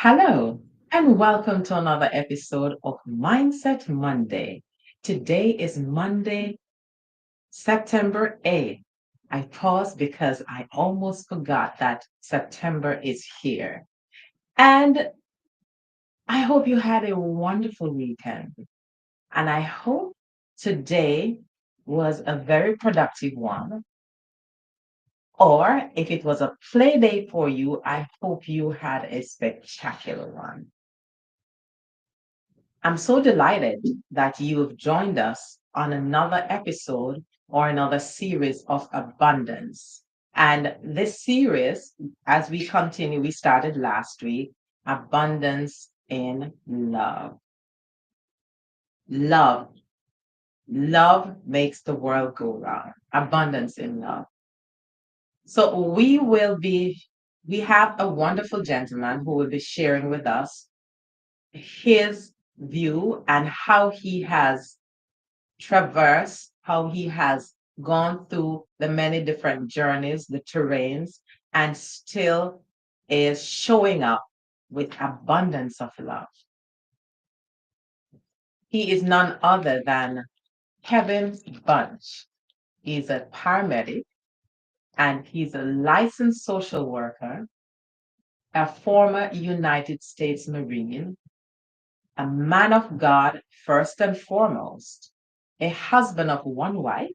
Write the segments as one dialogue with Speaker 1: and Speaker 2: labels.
Speaker 1: Hello, and welcome to another episode of Mindset Monday. Today is Monday, September 8th. I paused because I almost forgot that September is here. And I hope you had a wonderful weekend. And I hope today was a very productive one. Or if it was a play day for you, I hope you had a spectacular one. I'm so delighted that you have joined us on another episode or another series of abundance. And this series, as we continue, we started last week, abundance in love. Love. Love makes the world go round. Abundance in love. So we have a wonderful gentleman who will be sharing with us his view and how he has traversed, how he has gone through the many different journeys, the terrains, and still is showing up with abundance of love. He is none other than Kevin Bunch. He's a paramedic and he's a licensed social worker, a former United States Marine, a man of God first and foremost, a husband of one wife,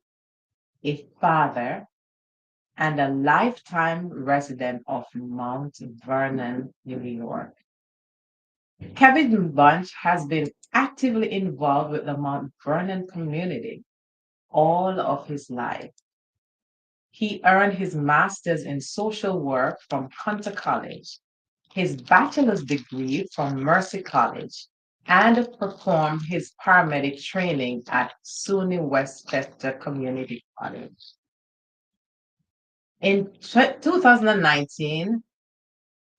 Speaker 1: a father, and a lifetime resident of Mount Vernon, New York. Kevin Bunch has been actively involved with the Mount Vernon community all of his life. He earned his master's in social work from Hunter College, his bachelor's degree from Mercy College, and performed his paramedic training at SUNY Westchester Community College. In 2019,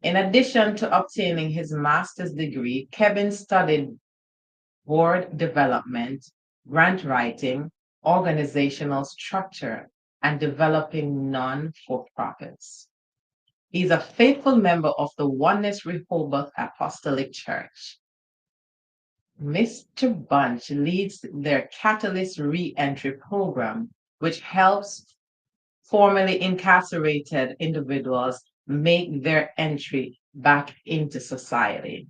Speaker 1: in addition to obtaining his master's degree, Kevin studied board development, grant writing, organizational structure, and developing non-for-profits. He's a faithful member of the Oneness Rehoboth Apostolic Church. Mr. Bunch leads their Catalyst Reentry program, which helps formerly incarcerated individuals make their entry back into society.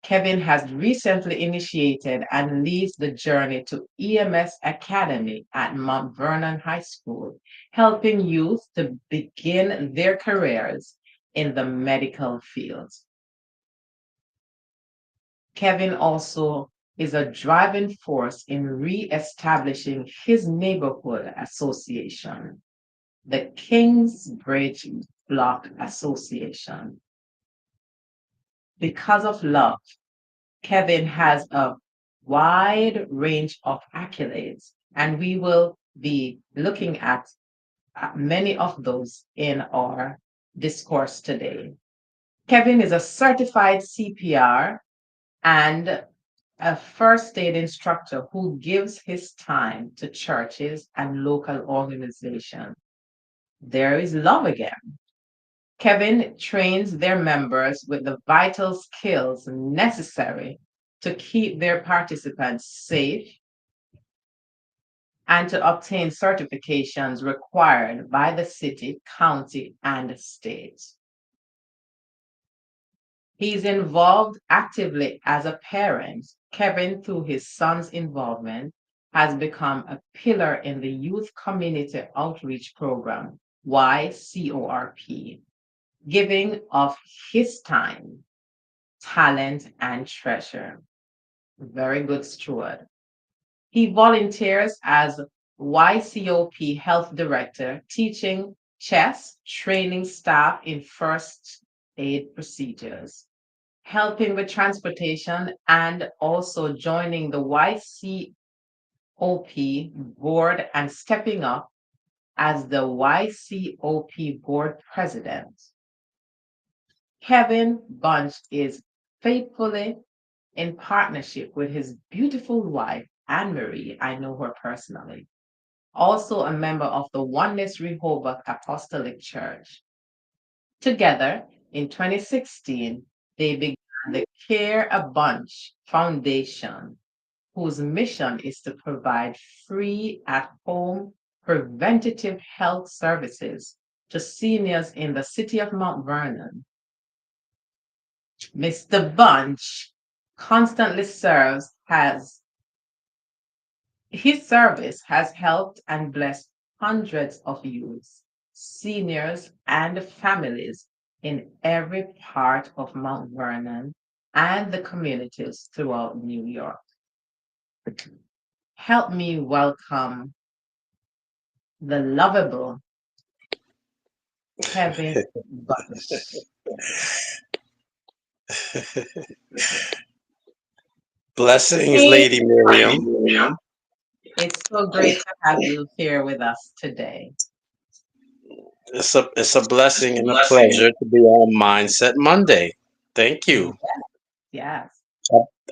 Speaker 1: Kevin has recently initiated and leads the journey to EMS Academy at Mount Vernon High School, helping youth to begin their careers in the medical field. Kevin also is a driving force in re-establishing his neighborhood association, the Kingsbridge Block Association. Because of love, Kevin has a wide range of accolades, and we will be looking at many of those in our discourse today. Kevin is a certified CPR and a first aid instructor who gives his time to churches and local organizations. There is love again. Kevin trains their members with the vital skills necessary to keep their participants safe and to obtain certifications required by the city, county, and state. He's involved actively as a parent. Kevin, through his son's involvement, has become a pillar in the Youth Community Outreach Program, YCORP, giving of his time, talent, and treasure. Very good steward. He volunteers as YCOP Health Director, teaching chess, training staff in first aid procedures, helping with transportation, and also joining the YCOP board and stepping up as the YCOP board president. Kevin Bunch is faithfully in partnership with his beautiful wife, Anne Marie. I know her personally. Also a member of the Oneness Rehoboth Apostolic Church. Together, in 2016, they began the Care a Bunch Foundation, whose mission is to provide free at-home preventative health services to seniors in the city of Mount Vernon. Mr. Bunch constantly serves as his service has helped and blessed hundreds of youths, seniors, and families in every part of Mount Vernon and the communities throughout New York. Help me welcome the lovable Kevin Bunch.
Speaker 2: Blessings,
Speaker 1: Hey,
Speaker 2: Lady Miriam.
Speaker 1: it's so great to have you here with us today.
Speaker 2: It's a blessing and a pleasure to be on Mindset Monday. Thank
Speaker 1: Yes,
Speaker 2: you.
Speaker 1: yes.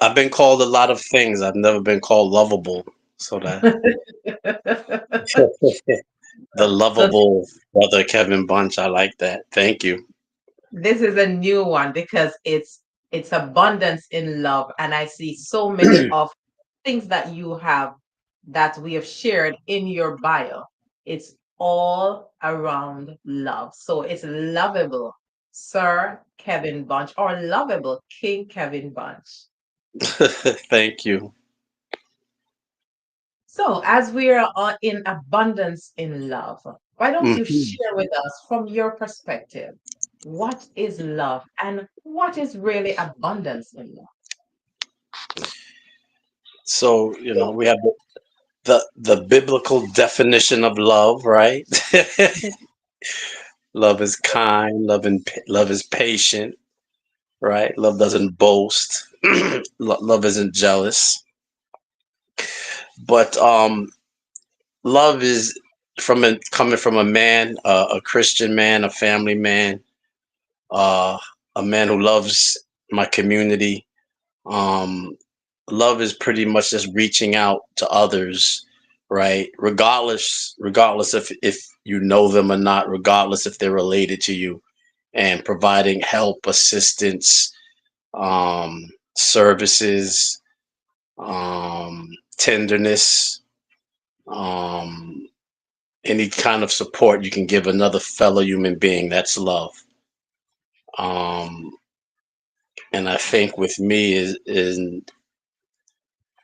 Speaker 2: I've been called a lot of things. I've never been called lovable. So that the
Speaker 1: So
Speaker 2: lovable brother Kevin Bunch, I like that. Thank you.
Speaker 1: this is a new one because it's abundance in love, and I see so many of things that you have that we have shared in your bio. It's all around love. So it's lovable, Sir Kevin Bunch, or lovable King Kevin Bunch.
Speaker 2: Thank you.
Speaker 1: So, as we are in abundance in love, why don't you
Speaker 2: Mhm.
Speaker 1: share with us from your perspective what is love and what is really abundance in love?
Speaker 2: So, we have the biblical definition of love, right? Love is kind, love is patient, right? Love doesn't boast. Love isn't jealous. But love is coming from a man, a Christian man, a family man, uh, a man who loves my community. Um, Love is pretty much just reaching out to others, right? Regardless if you know them or not, regardless if they're related to you, and providing help, assistance, services, tenderness, um, any kind of support you can give another fellow human being. That's love. Um, and I think with me is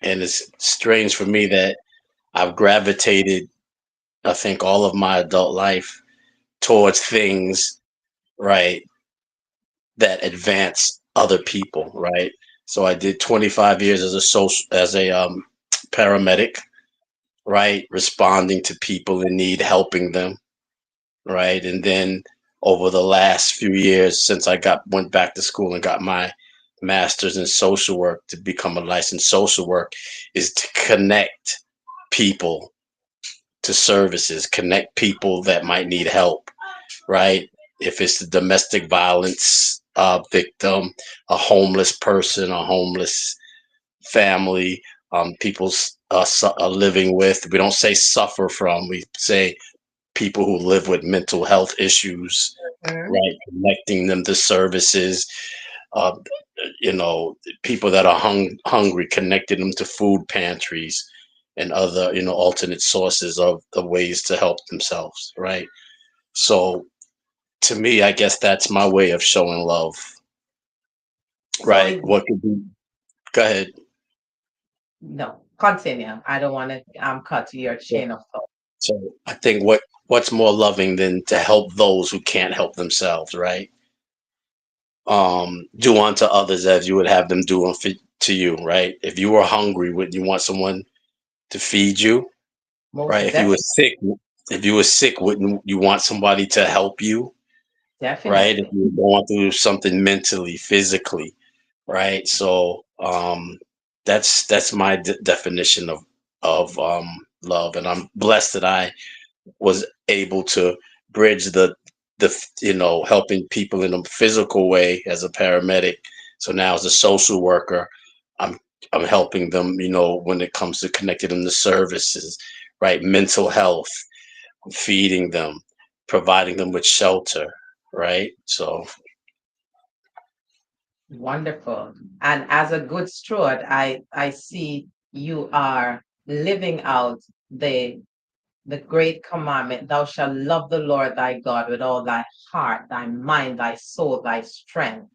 Speaker 2: and it's strange for me that I've gravitated, I think, all of my adult life towards things, right, that advance other people, right. So I did 25 years as a paramedic, right, responding to people in need, helping them, right? And then over the last few years, since I got went back to school and got my master's in social work to become a licensed social work, is to connect people to services, connect people that might need help, right? If it's a domestic violence victim, a homeless person, a homeless family, people are living with. We don't say suffer from. We say people who live with mental health issues,
Speaker 1: Mhm.
Speaker 2: right? Connecting them to services. Uh, you know, people that are hungry, connecting them to food pantries and other, you know, alternate sources of the ways to help themselves, right? So to me, I guess that's my way of showing love,
Speaker 1: So
Speaker 2: right?
Speaker 1: it,
Speaker 2: What could be, go ahead.
Speaker 1: no, continue. I don't want to cut your
Speaker 2: So,
Speaker 1: chain of thought.
Speaker 2: so I think what's more loving than to help those who can't help themselves, right? Do unto others as you would have them do to you, right? If you were hungry, would you want someone to feed you, right?
Speaker 1: Most definitely,
Speaker 2: If you were sick, wouldn't you want somebody to help you, right? If
Speaker 1: definitely.
Speaker 2: you're going through something mentally, physically, right? So that's my definition of love, and I'm blessed that I was able to bridge the you know, helping people in a physical way as a paramedic. So now as a social worker, I'm I'm helping them, you know, when it comes to connecting them to services, right? Mental health, feeding them, providing them with shelter, right? So
Speaker 1: Wonderful. And as a good steward, I see you are living out the the great commandment, thou shalt love the Lord thy God with all thy heart, thy mind, thy soul, thy strength,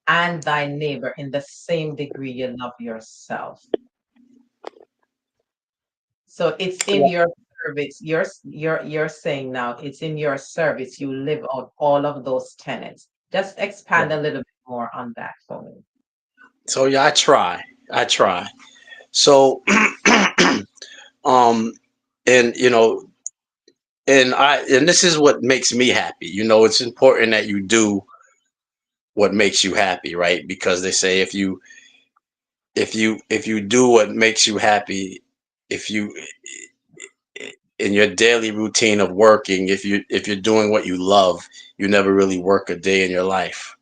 Speaker 1: and thy neighbor in the same degree you love yourself. So it's in your service. You're saying now it's in your service. You live out all of those tenets. Just expand a little bit more on that for me.
Speaker 2: so yeah, I try. So um and you know, and this is what makes me happy. You know, it's important that you do what makes you happy, right? Because they say if you do what makes you happy, if you in your daily routine of working, if you're doing what you love, you never really work a day in your life,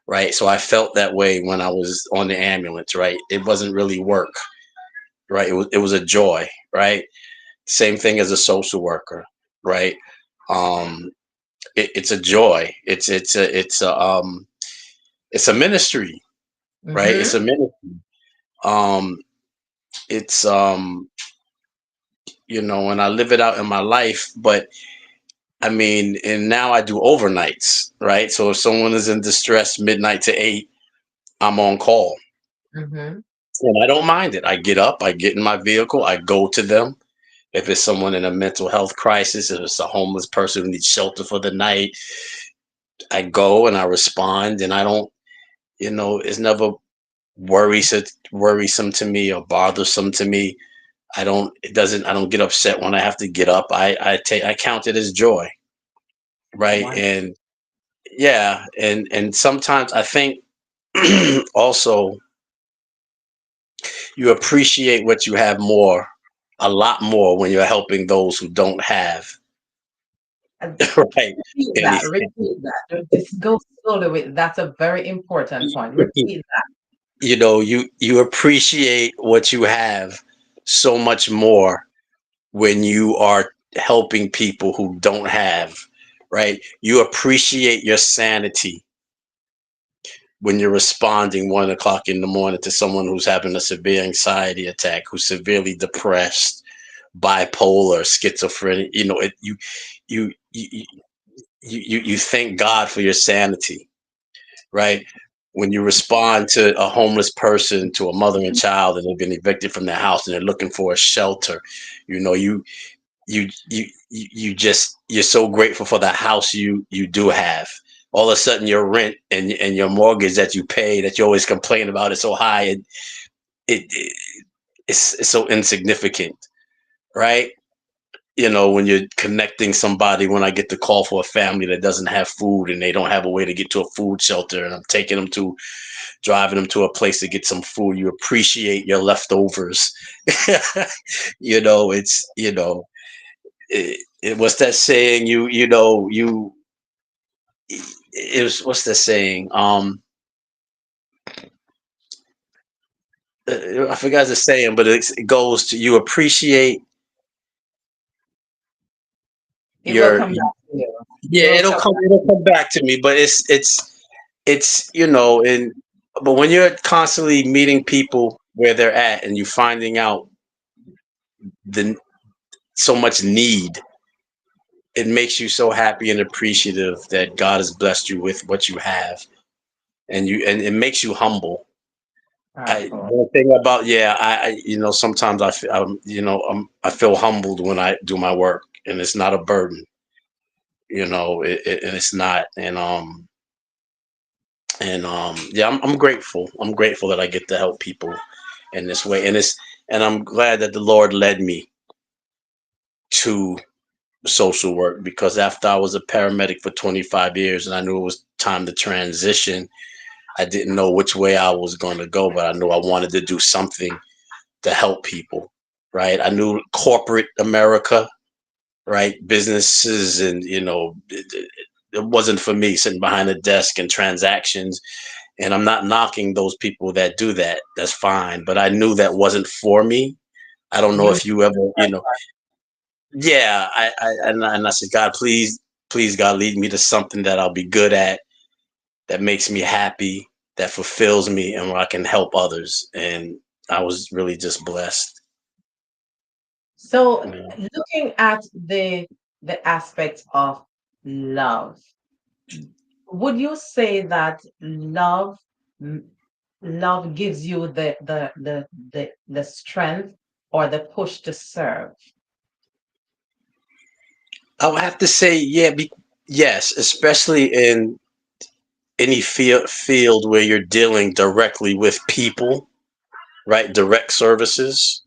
Speaker 2: right? So I felt that way when I was on the ambulance, right? It wasn't really work, right? It was a joy, right? Same thing as a social worker, right? Um, it's a joy. It's a ministry, right? It's
Speaker 1: Mm-hmm.
Speaker 2: a ministry. Um, it's you know, and I live it out in my life, but I mean, and now I do overnights, right? So if someone is in distress midnight to 8, I'm on call.
Speaker 1: Mm-hmm.
Speaker 2: And I don't mind it. I get up, I get in my vehicle, I go to them. If it's someone in a mental health crisis, if it's a homeless person who needs shelter for the night, I go and I respond, and I don't, you know, it's never worrisome to me or bothersome to me. I don't get upset when I have to get up. I count it as joy, right?
Speaker 1: One.
Speaker 2: And yeah, and sometimes I think also you appreciate what you have more, a lot more when you're helping those who don't have,
Speaker 1: And
Speaker 2: right?
Speaker 1: repeat that.
Speaker 2: Anything.
Speaker 1: Repeat that. Just go slowly with. That's a very important point. Repeat that.
Speaker 2: You know, you appreciate what you have so much more when you are helping people who don't have, right? You appreciate your sanity when you're responding 1 o'clock in the morning to someone who's having a severe anxiety attack, who's severely depressed, bipolar, schizophrenic. You know, you you you thank God for your sanity, right? When you respond to a homeless person, to a mother and child, and they've been evicted from their house and they're looking for a shelter, you know, you're so grateful for the house you do have. All of a sudden, your rent and your mortgage that you pay, that you always complain about, is so high, it's so insignificant, right? You know, when you're connecting somebody, when I get the call for a family that doesn't have food and they don't have a way to get to a food shelter, and I'm taking them to driving them to a place to get some food, you appreciate your leftovers. You know, it's, you know, what's that saying? You know, it was, what's the saying? I forgot the saying, but it goes to, you appreciate
Speaker 1: It will
Speaker 2: your,
Speaker 1: come back to you. It
Speaker 2: yeah,
Speaker 1: will come back.
Speaker 2: it'll come back to me, but it's you know, and But when you're constantly meeting people where they're at and you finding out the so much need, it makes you so happy and appreciative that God has blessed you with what you have, and it makes you humble.
Speaker 1: Powerful.
Speaker 2: One thing about, yeah, sometimes I feel humbled when I do my work, and it's not a burden, and it's not, yeah, I'm grateful. I'm grateful that I get to help people in this way, and I'm glad that the Lord led me to social work, because after I was a paramedic for 25 years and I knew it was time to transition, I didn't know which way I was going to go, but I knew I wanted to do something to help people, right? I knew corporate America, right? Businesses, and, it wasn't for me, sitting behind a desk and transactions. And I'm not knocking those people that do that. That's fine. But I knew that wasn't for me. I don't know
Speaker 1: You
Speaker 2: if you ever, yeah, and I said, God, please, please, God, lead me to something that I'll be good at, that makes me happy, that fulfills me, and where I can help others. And I was really just blessed.
Speaker 1: so
Speaker 2: Yeah.
Speaker 1: looking at the aspects of love, would you say that m- love gives you the strength or the push to serve?
Speaker 2: I would have to say, yeah, yes, especially in any field where you're dealing directly with people, right? Direct services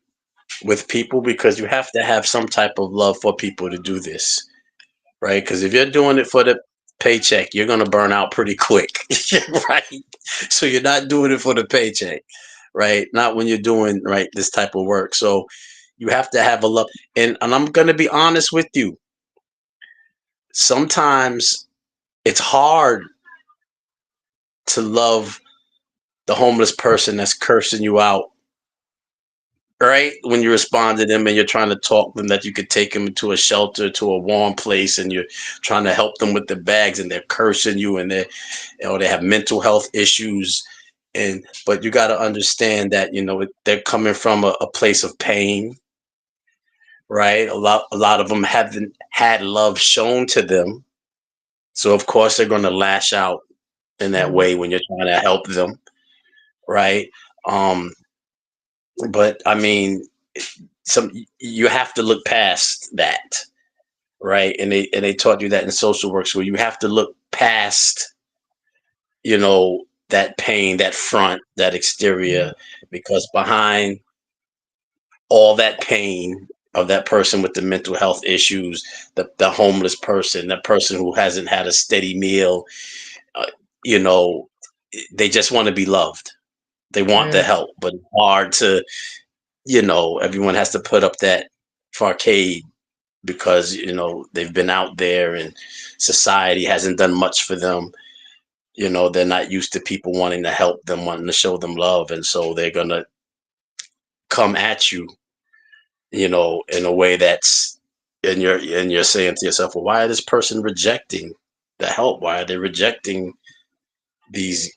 Speaker 2: with people, because you have to have some type of love for people to do this, right? Because if you're doing it for the paycheck, you're going to burn out pretty quick, right? So you're not doing it for the paycheck, right? Not when you're doing, right, this type of work. So you have to have a love. And I'm going to be honest with you. Sometimes it's hard to love the homeless person that's cursing you out, right? When you respond to them and you're trying to talk them that you could take them to a shelter, to a warm place, and you're trying to help them with the bags, and they're cursing you, and they have mental health issues. And but you got to understand that, they're coming from a place of pain, right? A lot of them haven't had love shown to them, so of course they're going to lash out in that
Speaker 1: Mm,
Speaker 2: way when you're trying to help them, right? Um, but I mean, some you have to look past that, right? And they taught you that in social work school. You have to look past, that pain, that front, that
Speaker 1: mm,
Speaker 2: exterior, because behind all that pain of that person with the mental health issues, the homeless person, the person who hasn't had a steady meal, uh, you know, they just want to be loved. They want the
Speaker 1: mm.
Speaker 2: help, but it's hard to, everyone has to put up that facade, because they've been out there and society hasn't done much for them. They're not used to people wanting to help them, wanting to show them love, and so they're gonna come at you, in a way that's, and you're saying to yourself, well, why is this person rejecting the help? Why are they rejecting these,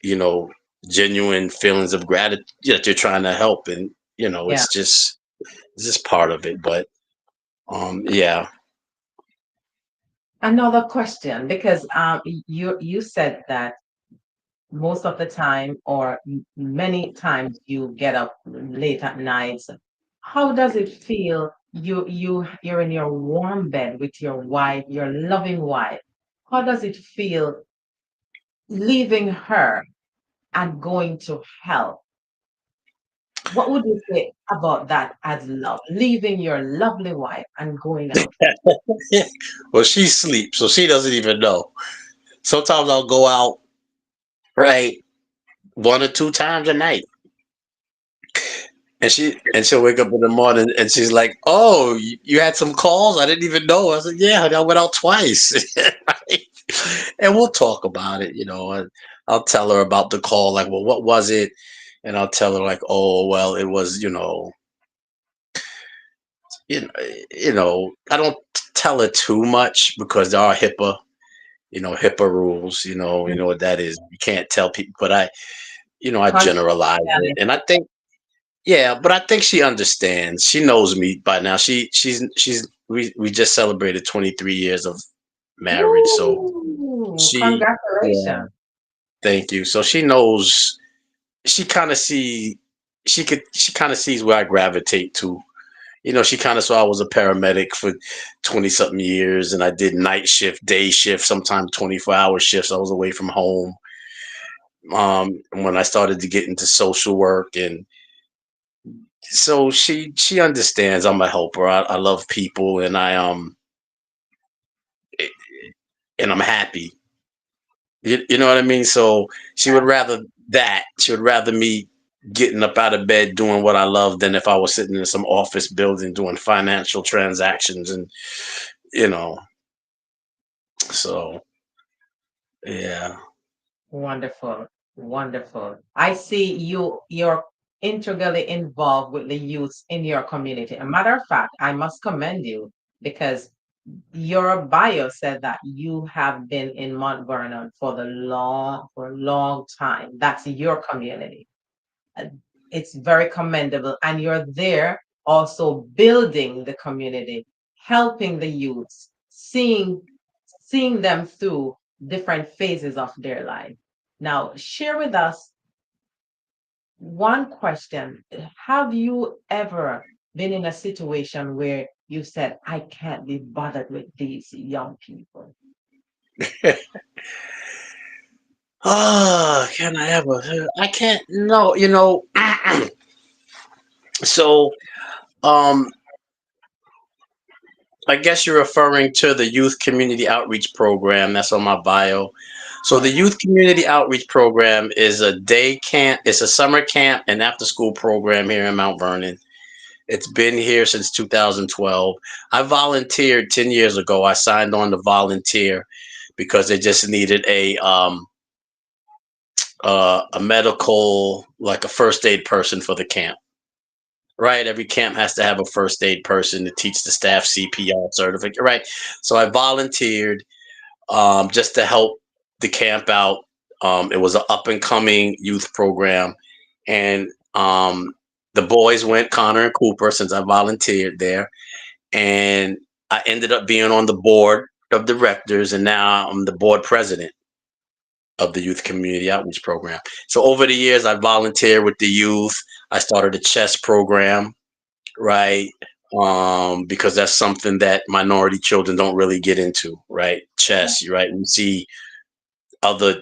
Speaker 2: genuine feelings of gratitude that you're trying to help? And
Speaker 1: Yeah.
Speaker 2: it's just part of it. But yeah.
Speaker 1: Another question, because you said that most of the time, or many times, you get up late at night. How does it feel? You're in your warm bed with your wife, your loving wife. How does it feel leaving her and going to help? What would you say about that as love? Leaving your lovely wife and going out.
Speaker 2: Well, she sleeps, so she doesn't even know. Sometimes I'll go out, right, one or two times a night, and she'll wake up in the morning and she's like, "Oh, you had some calls? I didn't even know." I said, "Yeah, honey, I went out twice." Right? And we'll talk about it. And I'll tell her about the call, like, "Well, what was it?" And I'll tell her, like, "Oh, well, it was, you know, I don't tell her too much, because there are HIPAA rules. You know what that is. You can't tell people, but I generalize it, and I
Speaker 1: Confidentiality.
Speaker 2: think, yeah, but I think she understands. She knows me by now. She's we just celebrated 23 years of marriage, so
Speaker 1: Ooh,
Speaker 2: she, yeah,
Speaker 1: congratulations.
Speaker 2: thank you. So she knows. She kind of she kind of sees where I gravitate to. She kind of saw I was a paramedic for 20 something years, and I did night shift, day shift, sometimes 24-hour shifts. I was away from home. When I started to get into social work, and so she understands I'm a helper. I love people, and and I'm happy. You know what I mean? So she would rather that. She would rather me getting up out of bed doing what I love than if I was sitting in some office building doing financial transactions, and you know. So yeah.
Speaker 1: Wonderful, wonderful. I see you're integrally involved with the youth in your community. A matter of fact, I must commend you because your bio said that you have been in Mount Vernon for a long time. That's your community. Uh, It's very commendable, and you're there also building the community, helping the youths, seeing them through different phases of their life. Now, share with us one question. Have you ever been in a situation where you said, I can't be bothered with these young people?
Speaker 2: Oh, can I ever? I can't. No, so um, I guess you're referring to the youth community outreach program that's on my bio. So the
Speaker 1: Correct.
Speaker 2: youth community outreach program is a day camp. It's a summer camp and after school program here in Mount Vernon. It's been here since 2012. I volunteered 10 years ago. I signed on to volunteer because they just needed a medical, like a first aid person for the camp. Right, every camp has to have a first aid person to teach the staff CPR certificate. Right, so I volunteered just to help the camp out. It was an up and coming youth program, and the boys went, Connor and Cooper, since I volunteered there, and I ended up being on the board of directors, and now I'm the board president of the youth community outreach program. So over the years, I volunteered with the youth. I started a chess program, right? Because that's something that minority children don't really get into, right? Chess, right? We see other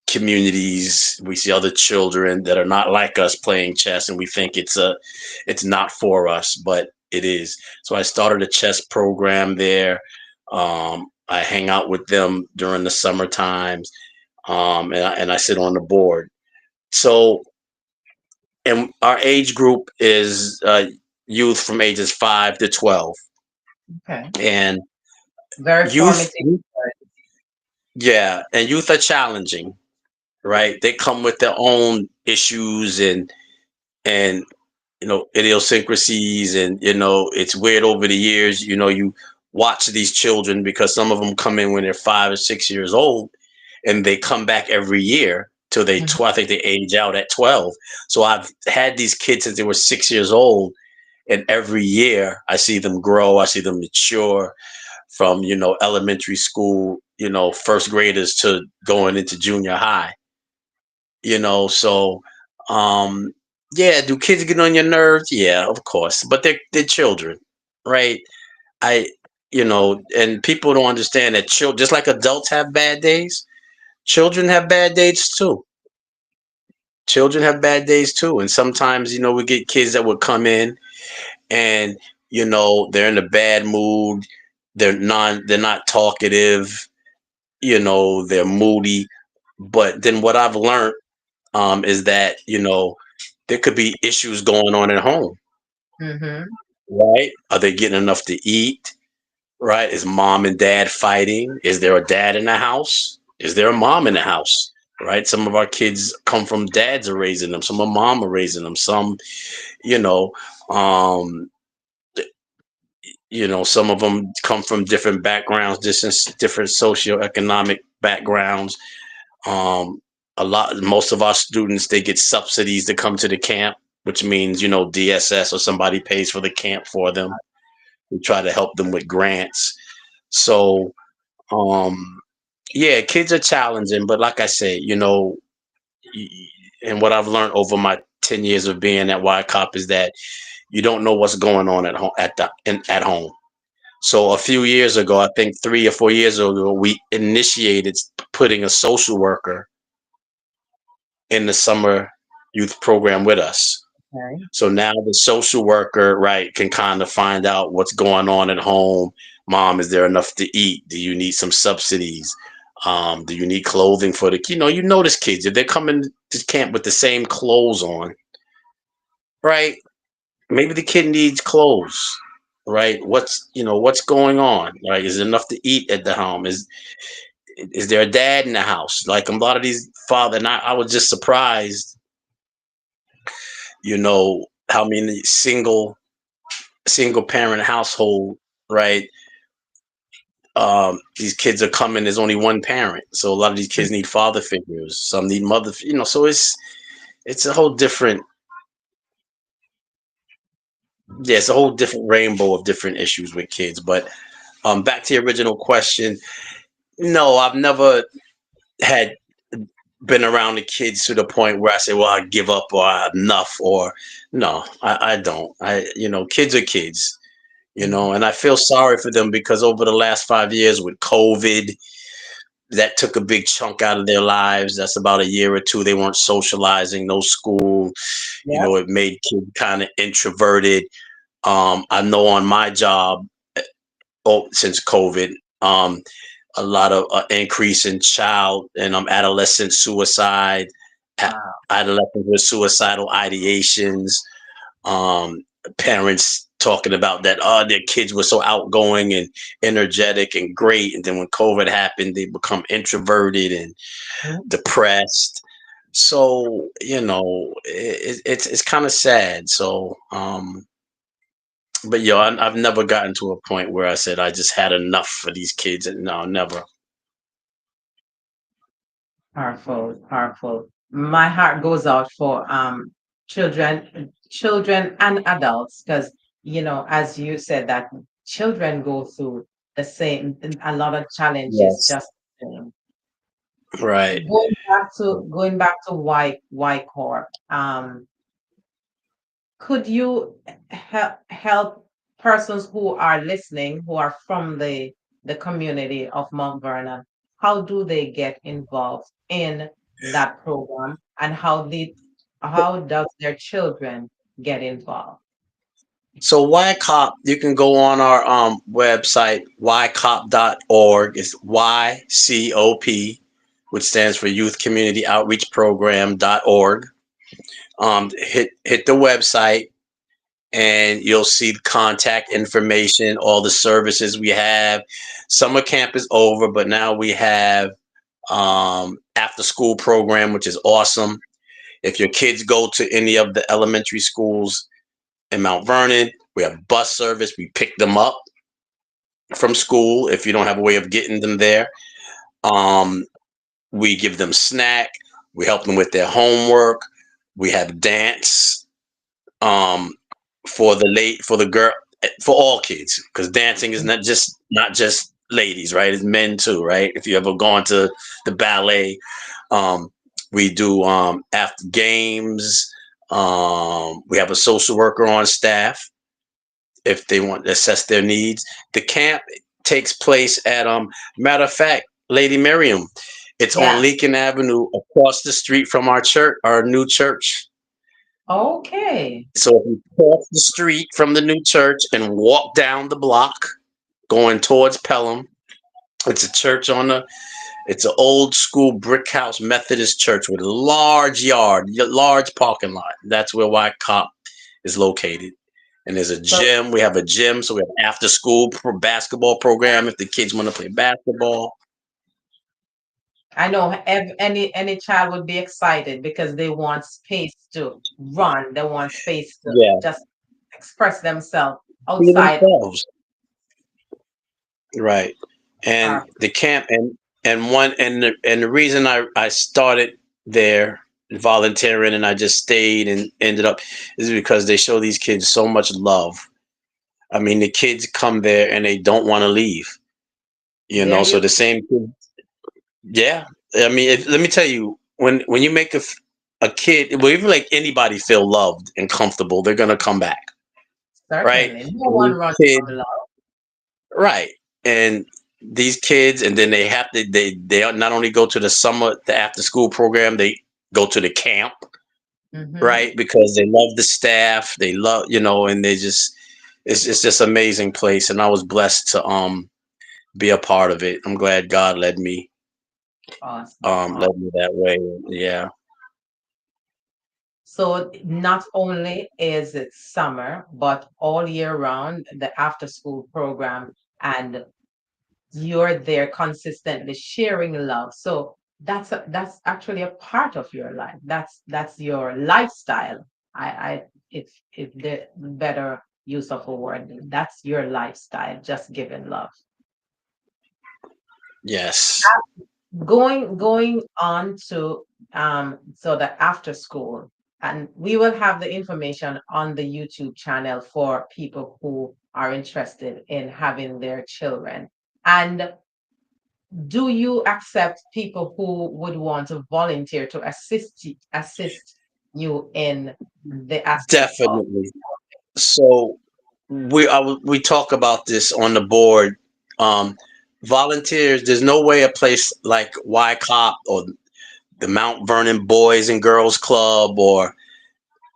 Speaker 2: communities, we see other children that are not like us playing chess, and we think it's not for us, but it is. So I started a chess program there. I hang out with them during the summer times, and I sit on the board. So, and our age group is youth from ages 5 to 12,
Speaker 1: Okay.
Speaker 2: and
Speaker 1: Very
Speaker 2: youth,
Speaker 1: formative.
Speaker 2: yeah, and youth are challenging, right? They come with their own issues and idiosyncrasies, and it's weird over the years. You watch these children because some of them come in when they're 5 or 6 years old, and they come back every year till they
Speaker 1: Mhm.
Speaker 2: I think they age out at 12. So I've had these kids since they were 6 years old, and every year I see them grow, I see them mature from elementary school, first graders to going into junior high. So um yeah, do kids get on your nerves? Yeah, of course, but they're children, right? I and people don't understand that children, just like adults have bad days, children have bad days too. Children have bad days too, and sometimes we get kids that would come in, and they're in a bad mood. They're not talkative. They're moody. But then what I've learned is that there could be issues going on at home,
Speaker 1: Mhm.
Speaker 2: right? Are they getting enough to eat? Right? Is mom and dad fighting? Is there a dad in the house? Is there a mom in the house? Right? Some of our kids come from dads are raising them. Some of mom are raising them. Some, you know, um, some of them come from different backgrounds, different socioeconomic backgrounds. Um, most of our students, they get subsidies to come to the camp, which means, DSS or somebody pays for the camp for them. We try to help them with grants. So, um, yeah, kids are challenging, but like I say, and what I've learned over my 10 years of being at YCOP is that you don't know what's going on at home at home. So a few years ago, I think 3 or 4 years ago, we initiated putting a social worker in the summer youth program with us.
Speaker 1: Okay.
Speaker 2: So now the social worker, right, can kind of find out what's going on at home. Mom, is there enough to eat? Do you need some subsidies? Do you need clothing for the, you notice kids, if they're coming to camp with the same clothes on, right? Maybe the kid needs clothes, right? What's going on? Right? Is there enough to eat at the home? Is there a dad in the house? Like a lot of these father, and I was just surprised, how many single parent household, right? These kids are coming. There's only one parent, so a lot of these kids need father figures. Some need mother. So it's a whole different, yeah, it's a whole different rainbow of different issues with kids. But back to the original question. No, I've never had been around the kids to the point where I say, well, I give up or I enough or no, I don't. Kids are kids, and I feel sorry for them because over the last 5 years with COVID, that took a big chunk out of their lives. That's about a year or two. They weren't socializing, no school.
Speaker 1: Yep.
Speaker 2: It made kids kind of introverted. I know on my job, since COVID, a lot of increase in child and adolescent suicide,
Speaker 1: Wow.
Speaker 2: adolescents with suicidal ideations, um, parents talking about that, their kids were so outgoing and energetic and great, and then when COVID happened, they become introverted and
Speaker 1: Mhm.
Speaker 2: depressed. So it's kind of sad. So but I've never gotten to a point where I said I just had enough for these kids. No, never.
Speaker 1: Powerful, powerful. My heart goes out for children and adults, because as you said, that children go through the same, a lot of challenges,
Speaker 2: Yes.
Speaker 1: just the same.
Speaker 2: Right.
Speaker 1: Going back to Y Corp, could you help persons who are listening, who are from the community of Mount Vernon? How do they get involved in that program, and how does their children get involved?
Speaker 2: So YCOP, you can go on our website, ycop.org. It's YCOP, which stands for Youth Community Outreach Program.org. Hit the website and you'll see the contact information, all the services we have. Summer camp is over, but now we have after school program, which is awesome. If your kids go to any of the elementary schools in Mount Vernon, we have bus service. We pick them up from school if you don't have a way of getting them there. Um, we give them snack. We help them with their homework. We have dance um, for the girl, for all kids, because dancing is not just ladies, right? It's men too, right? If you ever gone to the ballet, um, we do after games. We have a social worker on staff if they want to assess their needs. The camp takes place at matter of fact, Lady Miriam, it's on
Speaker 1: Yes.
Speaker 2: Lincoln Avenue across the street from our church, our new church.
Speaker 1: Okay.
Speaker 2: So if you cross the street from the new church and walk down the block going towards Pelham, it's a church it's an old school brick house Methodist church with a large yard, large parking lot. That's where YCOP is located. And there's a
Speaker 1: So
Speaker 2: gym. We have a gym, so we have after school basketball program if the kids want to play basketball.
Speaker 1: I know any child would be excited because they want space to run. They want space to
Speaker 2: Yeah,
Speaker 1: just express themselves
Speaker 2: be
Speaker 1: outside.
Speaker 2: themselves. Right. And
Speaker 1: Our
Speaker 2: the camp and the reason I started there volunteering, and I just stayed and ended up, is because they show these kids so much love. I mean, the kids come there and they don't want to leave, you
Speaker 1: There
Speaker 2: know. So
Speaker 1: you
Speaker 2: the same kid, yeah. I mean, let me tell you, when you make a kid, well, even like anybody feel loved and comfortable, they're gonna come back, right?
Speaker 1: certainly. No
Speaker 2: And
Speaker 1: one
Speaker 2: these
Speaker 1: runs
Speaker 2: kids,
Speaker 1: from love.
Speaker 2: right? And these kids, and then they have to they not only go to the summer, the after school program, they go to the camp,
Speaker 1: Hmm.
Speaker 2: right? Because they love the staff, they love, you know, and they just, it's just amazing place, and I was blessed to be a part of it. I'm glad God
Speaker 1: Awesome.
Speaker 2: led me that way. Yeah,
Speaker 1: So not only is it summer, but all year round, the after school program, and you're there consistently sharing love. So that's actually a part of your life. That's your lifestyle. I if the better use of a word, that's your lifestyle, just giving love.
Speaker 2: yes,
Speaker 1: Going on to so the after school, and we will have the information on the YouTube channel for people who are interested in having their children. And do you accept people who would want to volunteer to assist you in the aspect of?
Speaker 2: definitely. So we talk about this on the board. Um, Volunteers. There's no way a place like YCOP or the Mount Vernon Boys and Girls Club or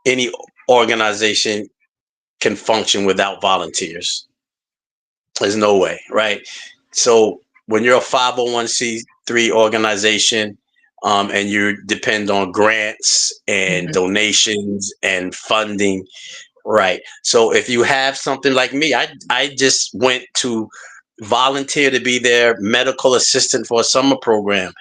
Speaker 2: any organization can function without volunteers. There's no way, right? So when you're a 501c3 organization, and you depend on grants and
Speaker 1: Mhm.
Speaker 2: donations and funding, right? So if you have something like me, I just went to volunteer to be their medical assistant for a summer program.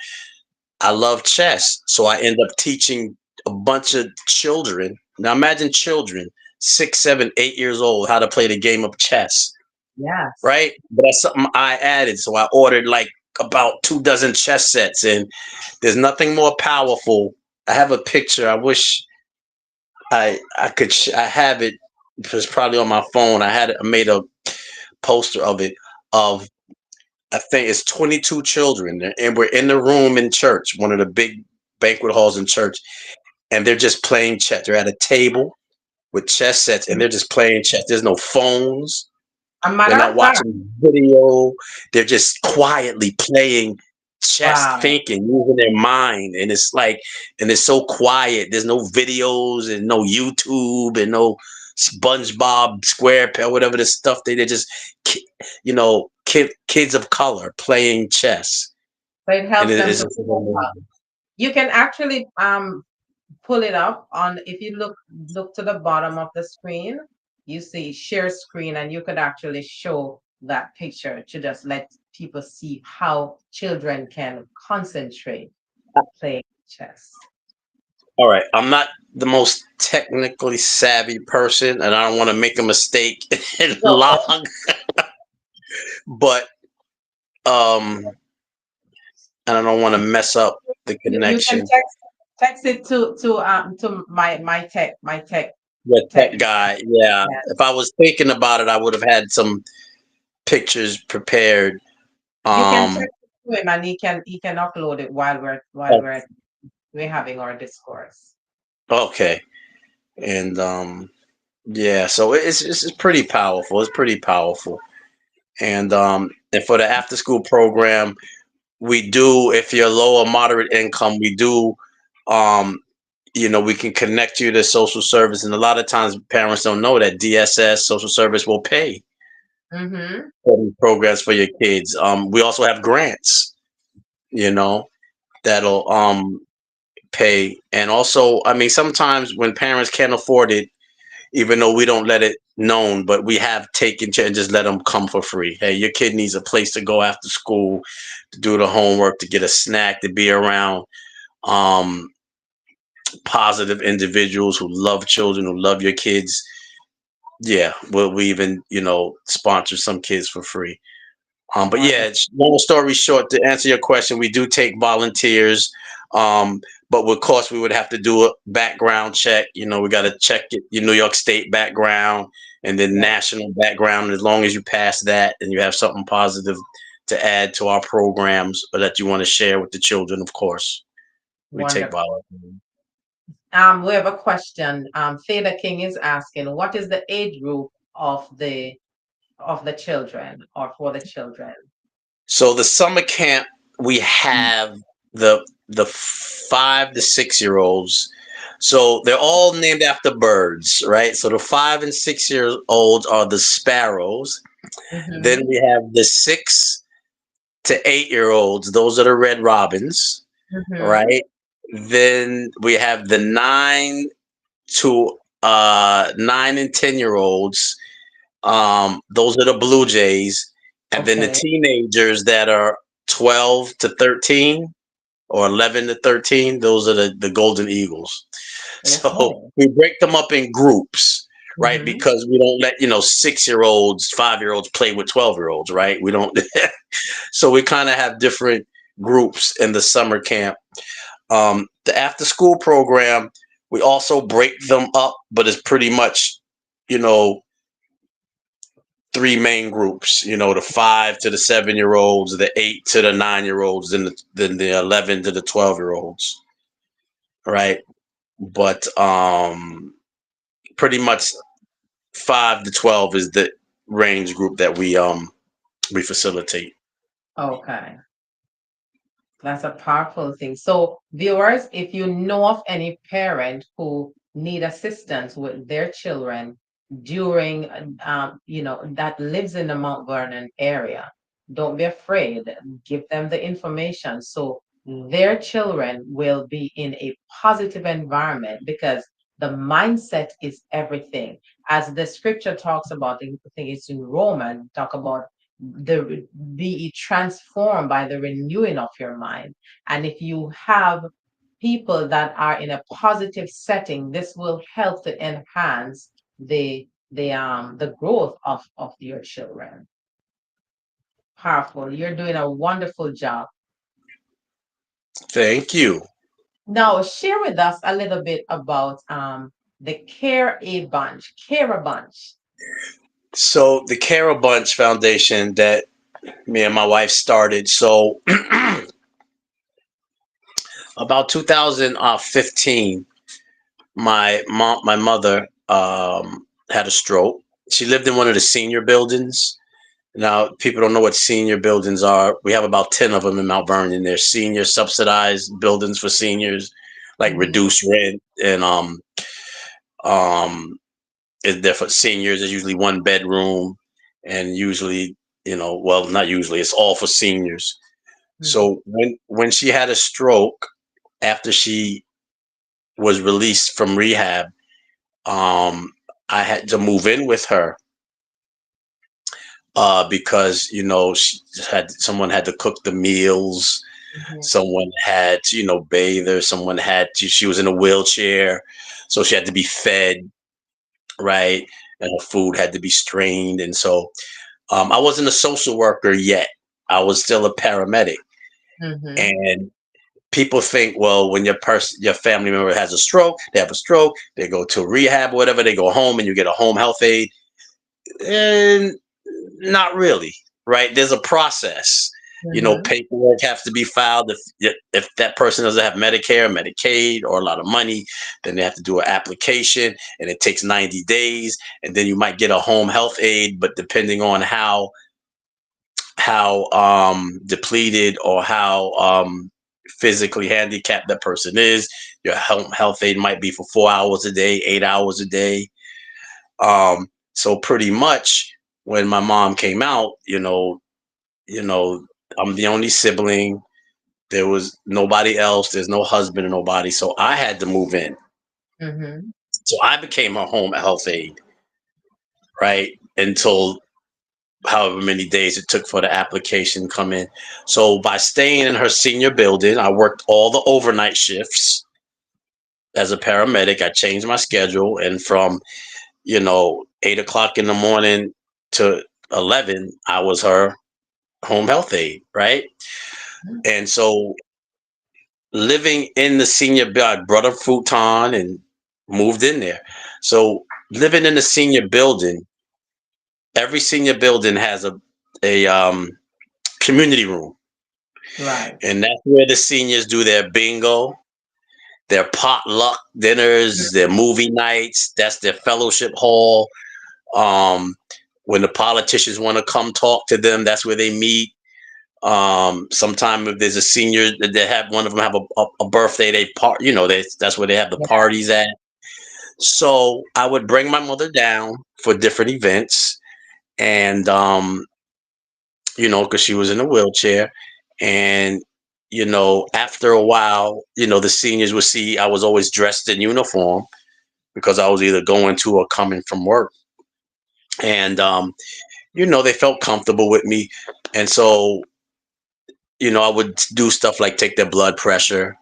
Speaker 2: I love chess, so I end up teaching a bunch of children. Now imagine children, 6, 7, 8 years old, how to play the game of chess,
Speaker 1: Yes.
Speaker 2: right? But that's something I added. So I ordered like about 2 dozen chess sets, and there's nothing more powerful. I have a picture. I wish I could. I have it. It's probably on my phone. I made a poster of it. Of, I think it's 22 children, and we're in the room in church, one of the big banquet halls in church, and they're just playing chess. They're at a table with chess sets, and they're just playing chess. There's no phones.
Speaker 1: A
Speaker 2: They're
Speaker 1: matter
Speaker 2: not
Speaker 1: of fact,
Speaker 2: watching video. They're just quietly playing chess,
Speaker 1: wow.
Speaker 2: thinking, using their mind. And it's like, and it's so quiet. There's no videos and no YouTube and no SpongeBob SquarePants, whatever the stuff they're just, kids of color playing chess.
Speaker 1: So it
Speaker 2: And
Speaker 1: helps them
Speaker 2: it's
Speaker 1: to
Speaker 2: just
Speaker 1: focus. You can actually pull it up on, if you look to the bottom of the screen, you see share screen, and you could actually show that picture to just let people see how children can concentrate playing chess.
Speaker 2: all right. I'm not the most technically savvy person, and I don't want to make a mistake and
Speaker 1: So
Speaker 2: log, but um and I don't want to mess up the
Speaker 1: you can
Speaker 2: connection.
Speaker 1: text it to my
Speaker 2: The
Speaker 1: tech.
Speaker 2: tech guy, yeah. If I was thinking about it, I would have had some pictures prepared.
Speaker 1: You can
Speaker 2: Um,
Speaker 1: text it to him, and he can upload it while
Speaker 2: oh,
Speaker 1: we're having our discourse.
Speaker 2: okay, and yeah, so it's pretty powerful. It's pretty powerful, and for the after school program, we do, if you're low or moderate income, we do, um we can connect you to social service, and a lot of times parents don't know that DSS social service will pay
Speaker 1: Mm-hmm.
Speaker 2: for these programs for your kids. We also have grants, you know, that'll pay. And also, I mean, sometimes when parents can't afford it, even though we don't let it known, but we have taken and just let them come for free. Hey, your kid needs a place to go after school, to do the homework, to get a snack, to be around um positive individuals who love children, who love your kids. Yeah, we even, sponsor some kids for free. But yeah,
Speaker 1: Wonderful.
Speaker 2: long story short, to answer your question, we do take volunteers. Um, but of course, we would have to do a background check. We got to check it, your New York State background and then
Speaker 1: Yeah,
Speaker 2: national background. As long as you pass that and you have something positive to add to our programs or that you want to share with the children, of course, we take
Speaker 1: wonderful.
Speaker 2: violin.
Speaker 1: We have a question. Theda King is asking, what is the age group of the children or for the children?
Speaker 2: So the summer camp, we have the 5 to 6 year olds. So they're all named after birds, right? So the 5 and 6 year olds are the sparrows. Then
Speaker 1: Mm-hmm.
Speaker 2: we have the 6 to 8 year olds. Those are the red robins,
Speaker 1: Mm-hmm.
Speaker 2: right? Then we have the 9 and 10 year olds. Those are the blue jays. And then the
Speaker 1: Okay.
Speaker 2: teenagers that are 12 to 13 or 11 to 13, those are the golden eagles. So
Speaker 1: Okay.
Speaker 2: we break them up in groups, right?
Speaker 1: Mm-hmm.
Speaker 2: Because we don't let 6 year olds, 5 year olds play with 12 year olds, right? We don't. So we kind of have different groups in the summer camp. The after school program, we also break them up, but it's pretty much, you know, three main groups. The 5 to the 7 year olds, the 8 to the 9 year olds, then the 11 to the 12 year olds, right? But pretty much 5 to 12 is the range group that we facilitate.
Speaker 1: Okay. That's a powerful thing. So, viewers, if you know of any parent who need assistance with their children during, that lives in the Mount Vernon area, don't be afraid. Give them the information so their children will be in a positive environment because the mindset is everything. As the scripture talks about, I think it's in Romans, talk about the be transformed by the renewing of your mind. And if you have people that are in a positive setting, this will help to enhance the growth of your children. Powerful. You're doing a wonderful job.
Speaker 2: Thank you.
Speaker 1: Now share with us a little bit about the Care a Bunch.
Speaker 2: So the Cara Bunch Foundation that me and my wife started. So about 2015, my mother had a stroke. She lived in one of the senior buildings. Now, people don't know what senior buildings are. We have about 10 of them in Mount Vernon. They're senior subsidized buildings for seniors, like
Speaker 1: Mm-hmm.
Speaker 2: reduced rent. And um, they're for seniors. There's usually one bedroom. And usually, well, not usually, it's all for seniors.
Speaker 1: Mm-hmm.
Speaker 2: So when she had a stroke, after she was released from rehab, um, I had to move in with her because she had someone had to cook the meals,
Speaker 1: Mm-hmm.
Speaker 2: someone had to bathe her, someone had to. She was in a wheelchair, so she had to be fed, right, and her food had to be strained, and so I wasn't a social worker yet. I was still a paramedic,
Speaker 1: Mm-hmm.
Speaker 2: and people think, well, when your family member has a stroke, they have a stroke, they go to rehab or whatever, they go home and you get a home health aide. And not really, right? There's a process.
Speaker 1: Mm-hmm.
Speaker 2: Paperwork has to be filed. If that person doesn't have Medicare, Medicaid, or a lot of money, then they have to do an application, and it takes 90 days, and then you might get a home health aide. But depending on how depleted or how physically handicapped that person is, your home health aide might be for 4 hours a day, 8 hours a day. So pretty much when my mom came out, you know, I'm the only sibling. There was nobody else. There's no husband or nobody. So I had to move in.
Speaker 1: Mm-hmm.
Speaker 2: So I became her home health aide, right? Until however many days it took for the application to come in. So by staying in her senior building, I worked all the overnight shifts as a paramedic. I changed my schedule, and from 8 o'clock in the morning to 11, I was her home health aide, right? And so living in the senior building, I brought a futon and moved in there. So living in the senior building, every senior building has a community room,
Speaker 1: Right.
Speaker 2: and that's where the seniors do their bingo, their potluck dinners, their movie nights. That's their fellowship hall. Um, when the politicians want to come talk to them, that's where they meet. Sometime if there's a senior, they have one of them have a birthday, they part. That's where they have the
Speaker 1: Yeah.
Speaker 2: parties at. So I would bring my mother down for different events, and because she was in a wheelchair, and after a while, the seniors would see I was always dressed in uniform because I was either going to or coming from work, and they felt comfortable with me, and so I would do stuff like take their blood pressure,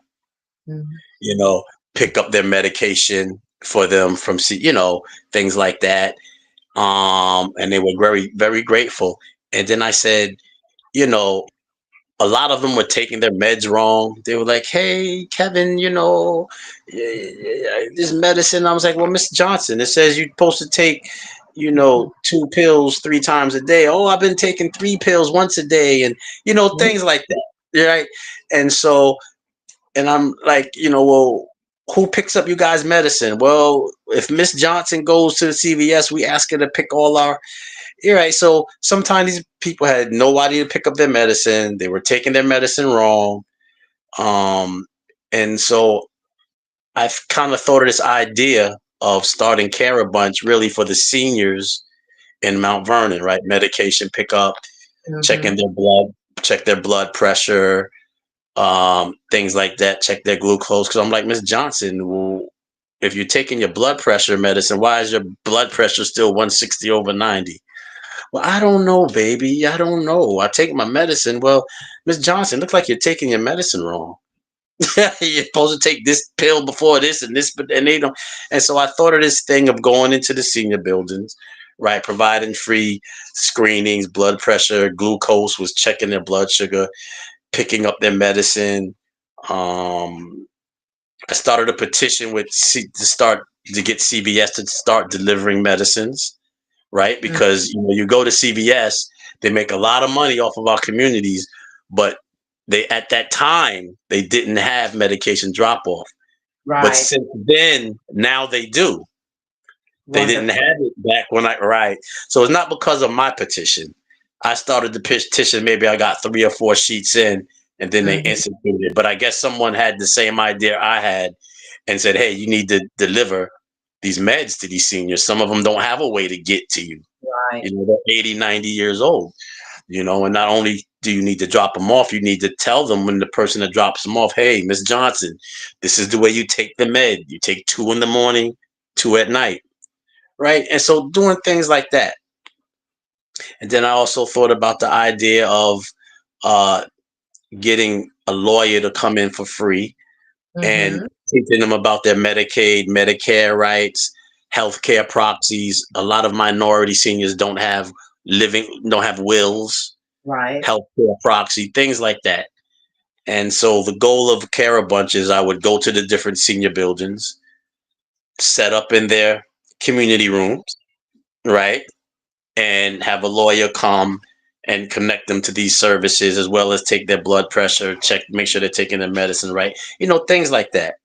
Speaker 1: Mhm.
Speaker 2: you know, pick up their medication for them from things like that. And they were very, very grateful. And then I said, you know, a lot of them were taking their meds wrong. They were like, "Hey, Kevin, this medicine." I was like, "Well, Mr. Johnson, it says you're supposed to take, two pills 3 times a day." "Oh, I've been taking 3 pills once a day," and things like that, right? And so, and I'm like, well, who picks up you guys' medicine? Well, if Miss Johnson goes to the CVS, we ask her to pick all our. You're right. So sometimes these people had nobody to pick up their medicine. They were taking their medicine wrong. Um, and so I've kind of thought of this idea of starting Care Bunch really for the seniors in Mount Vernon, right? Medication pickup, checking
Speaker 1: Mhm.
Speaker 2: their blood, check their blood pressure, things like that, check their glucose. Because I'm like, Miss Johnson, well, if you're taking your blood pressure medicine, why is your blood pressure still 160 over 90? "Well, I don't know, baby. I don't know. I take my medicine." "Well, Miss Johnson, looks like you're taking your medicine wrong. You're supposed to take this pill before this and this, but and they don't." And so I thought of this thing of going into the senior buildings, right? Providing free screenings, blood pressure, glucose, was checking their blood sugar, picking up their medicine. Um, I started a petition to get CVS to start delivering medicines, right?
Speaker 1: Mhm.
Speaker 2: Because you go to CVS, they make a lot of money off of our communities, but they at that time they didn't have medication drop off. But
Speaker 1: Right.
Speaker 2: since then, now they do. They didn't
Speaker 1: Wonderful.
Speaker 2: have it back when I right. So it's not because of my petition. I started the petition, maybe I got 3 or 4 sheets in, and then they
Speaker 1: Mhm.
Speaker 2: instituted it. But I guess someone had the same idea I had and said, "Hey, you need to deliver these meds to these seniors. Some of them don't have a way to get to you.
Speaker 1: Right.
Speaker 2: They're 80, 90 years old, and not only do you need to drop them off, you need to tell them when the person that drops them off, "Hey, Miss Johnson, this is the way you take the med. You take 2 in the morning, 2 at night." Right. And so doing things like that. And then I also thought about the idea of uh, getting a lawyer to come in for free and
Speaker 1: Mhm.
Speaker 2: teaching them about their Medicaid, Medicare rights, healthcare proxies. A lot of minority seniors don't have wills,
Speaker 1: Right.
Speaker 2: healthcare proxy, things like that. And so the goal of Care Bunch is I would go to the different senior buildings, set up in their community rooms, right? And have a lawyer come and connect them to these services as well as take their blood pressure, check, make sure they're taking their medicine right, things like that.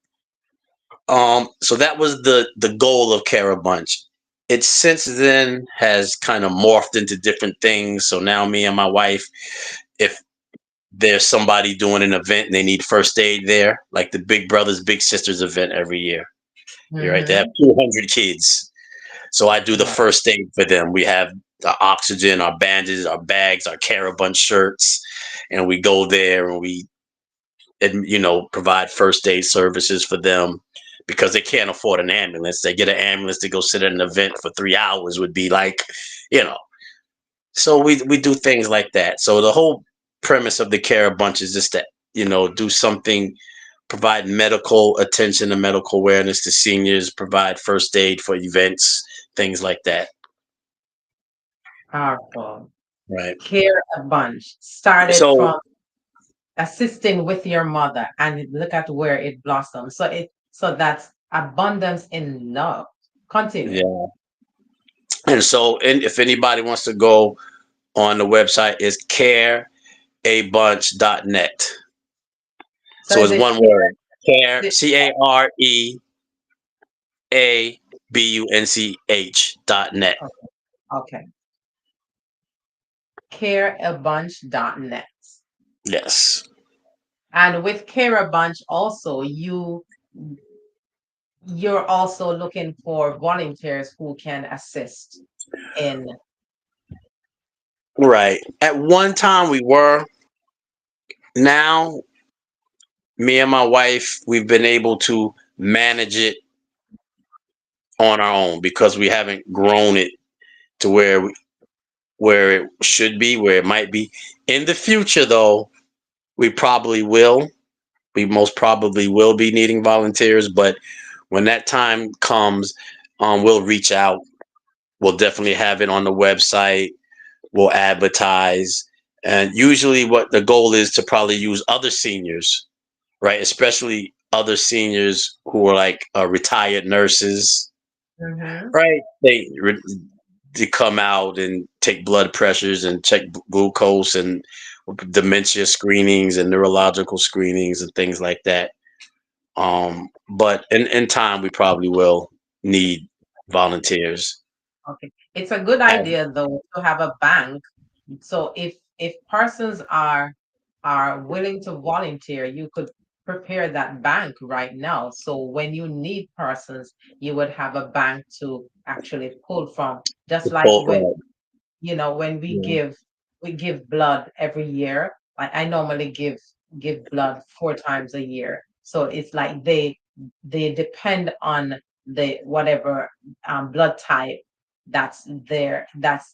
Speaker 2: So that was the goal of Care Bunch. It since then has kind of morphed into different things. So now me and my wife, if there's somebody doing an event and they need first aid there, like the Big Brothers Big Sisters event every year. You're right. They have
Speaker 1: Mhm.
Speaker 2: 200 kids. So I do the
Speaker 1: Right.
Speaker 2: first aid for them. We have the oxygen, our bandages, our bags, our Carabun shirts, and we go there and we, provide first aid services for them because they can't afford an ambulance. They get an ambulance to go sit at an event for 3 hours would be like, you know. So we do things like that. So the whole premise of the Care Bunch is just that do something, provide medical attention and medical awareness to seniors, provide first aid for events, things like that.
Speaker 1: Powerful.
Speaker 2: Right.
Speaker 1: Care a bunch. Started
Speaker 2: So
Speaker 1: from assisting with your mother, and look at where it blossoms. So that's abundance in love. Continue.
Speaker 2: Yeah. And so, and if anybody wants to go on the website, is careabunch.net.
Speaker 1: So
Speaker 2: So
Speaker 1: is
Speaker 2: it's
Speaker 1: it
Speaker 2: one word. Care,
Speaker 1: care?
Speaker 2: CareABunch.net.
Speaker 1: Okay. Okay. Careabunch.net.
Speaker 2: Yes.
Speaker 1: And with Care a Bunch also, you're also looking for volunteers who can assist in.
Speaker 2: Right. At one time we were. Now, me and my wife, we've been able to manage it on our own because we haven't grown it to where it should be, where it might be. In the future, though, we probably will. We most probably will be needing volunteers, but when that time comes, we'll reach out. We'll definitely have it on the website. We'll advertise, and usually, what the goal is to probably use other seniors, right? Especially other seniors who are like retired nurses,
Speaker 1: Mhm.
Speaker 2: right? They come out and take blood pressures and check glucose and dementia screenings and neurological screenings and things like that. But in time, we probably will need volunteers.
Speaker 1: Okay. It's a good idea though to have a bank. So if persons are willing to volunteer, you could prepare that bank right now. So when you need persons, you would have a bank to actually pull from. Just like
Speaker 2: Oh,
Speaker 1: when
Speaker 2: right.
Speaker 1: when
Speaker 2: Yeah.
Speaker 1: we give blood every year. I normally give blood 4 times a year. So it's like they depend on the whatever blood type that's